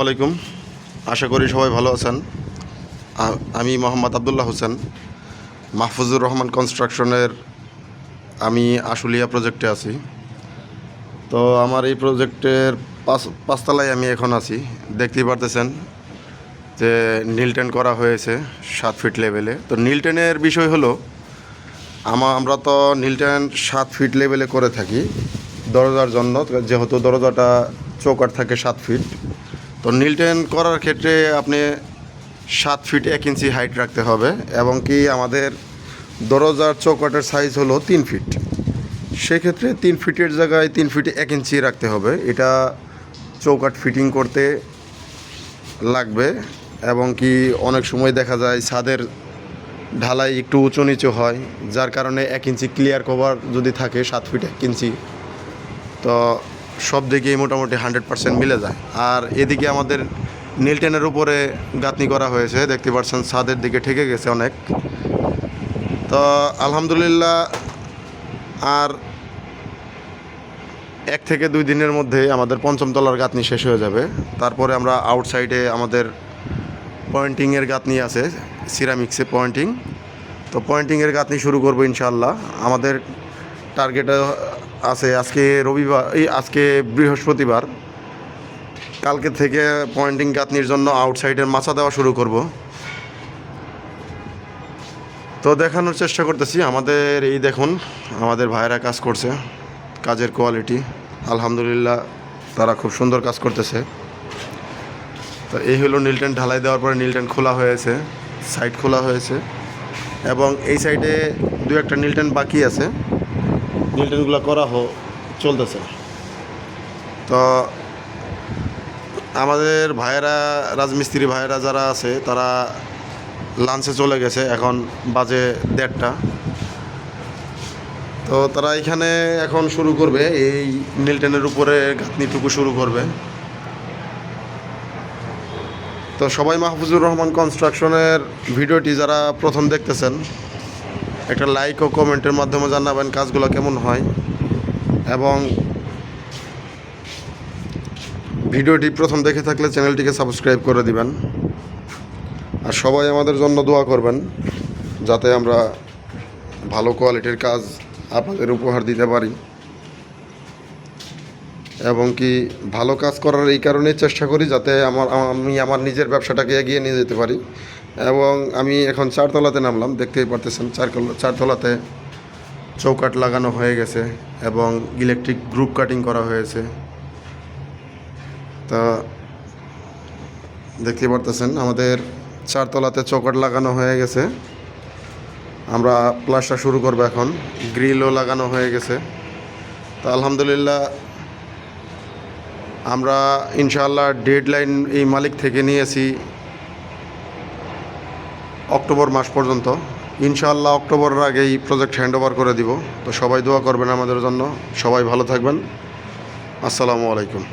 আলাইকুম। আশা করি সবাই ভালো আছেন। আমি মোহাম্মদ আবদুল্লাহ হোসেন, মাহফুজুর রহমান কনস্ট্রাকশনের আমি আশুলিয়া প্রজেক্টে আছি। তো আমার এই প্রজেক্টের পাঁচতলায় আমি এখন আছি। দেখতেই পারতেছেন যে নীলটেন করা হয়েছে 7 ফিট লেভেলে। তো নীলটেনের বিষয় হলো আমরা তো নীলটেন 7 ফিট লেভেলে করে থাকি দরজার জন্য, যেহেতু দরজাটা চৌকাঠ থাকে 7 ফিট। তো নীলটেন করার ক্ষেত্রে আপনি 7 ফিট 1 ইঞ্চি হাইট রাখতে হবে, এবং কি আমাদের দরজার চৌকাঠের সাইজ হলো 3 ফিট। সেক্ষেত্রে 3 ফিটের জায়গায় 3 ফিটে 1 ইঞ্চি রাখতে হবে। এটা চৌকাঠ ফিটিং করতে লাগবে। এবং কি অনেক সময় দেখা যায় ছাদের ঢালাই একটু উঁচু নিচু হয়, যার কারণে 1 ইঞ্চি ক্লিয়ার কভার যদি থাকে 7 ফিট 1 ইঞ্চি, তো সব দিকেই মোটামুটি 100% মিলে যায়। আর এদিকে আমাদের নীলটেনের উপরে গাঁথনি করা হয়েছে, দেখতে পাচ্ছেন ছাদের দিকে ঠেকে গেছে অনেক। তো আলহামদুলিল্লাহ আর 1 থেকে 2 দিনের মধ্যে আমাদের 5ম তলার গাঁথনি শেষ হয়ে যাবে। তারপরে আমরা আউটসাইডে আমাদের পয়েন্টিংয়ের গাঁথনি আছে, সিরামিক্সে পয়েন্টিং। তো পয়েন্টিংয়ের গাঁথনি শুরু করবো ইনশাআল্লাহ। আমাদের টার্গেটে আছে আজকে বৃহস্পতিবার, কালকে থেকে পয়েন্টিং গাঁথনির জন্য আউটসাইডের মাচা দেওয়া শুরু করব। তো দেখানোর চেষ্টা করতেছি এই দেখুন আমাদের ভাইয়েরা কাজ করছে, কাজের কোয়ালিটি আলহামদুলিল্লাহ, তারা খুব সুন্দর কাজ করতেছে। তো এই হলো নীলটেন ঢালাই দেওয়ার পরে নীলটেন খোলা হয়েছে, সাইড খোলা হয়েছে, এবং এই সাইডে 2-1টা নীলটেন বাকি আছে, নীলটেনগুলো করা চলতেছে। তো আমাদের ভাইয়েরা, রাজমিস্ত্রি ভাইয়েরা যারা আছে তারা লাঞ্চে চলে গেছে, এখন বাজে 1:30টা। তো তারা এখানে এখন শুরু করবে, এই নীলটেনের উপরে গাঁথনিটুকু শুরু করবে। তো সবাই মাহফুজুর রহমান কনস্ট্রাকশনের ভিডিওটি যারা প্রথম দেখতেছেন, একটা লাইক ও কমেন্টের মাধ্যমে জানাবেন কাজগুলো কেমন হয়, এবং ভিডিওটি প্রথম দেখে থাকলে চ্যানেলটিকে সাবস্ক্রাইব করে দিবেন। আর সবাই আমাদের জন্য দোয়া করবেন, যাতে আমরা ভালো কোয়ালিটির কাজ আপনাদের উপহার দিতে পারি। এবং কি ভালো কাজ করার এই কারণেই চেষ্টা করি, যাতে আমি আমার নিজের ব্যবসাটাকে এগিয়ে নিয়ে যেতে পারি। এবং আমি এখন 4 তলাতে নামলাম, দেখতেই পারতেছেন 4 তলাতে চৌকাঠ লাগানো হয়ে গেছে এবং ইলেকট্রিক গ্রুপ কাটিং করা হয়েছে। তা দেখতে পারতেছেন আমাদের 4 তলাতে চৌকাঠ লাগানো হয়ে গেছে। আমরা প্লাস্টার শুরু করব এখন, গ্রিলও লাগানো হয়ে গেছে। তা আলহামদুলিল্লাহ আমরা ইনশাআল্লাহ ডেডলাইন এই মালিক থেকে নিয়েছি অক্টোবর মাস পর্যন্ত। ইনশাআল্লাহ অক্টোবরের আগেই প্রজেক্ট হ্যান্ডওভার করে দিব। তো সবাই দোয়া করবেন আমাদের জন্য। সবাই ভালো থাকবেন। আসসালামু আলাইকুম।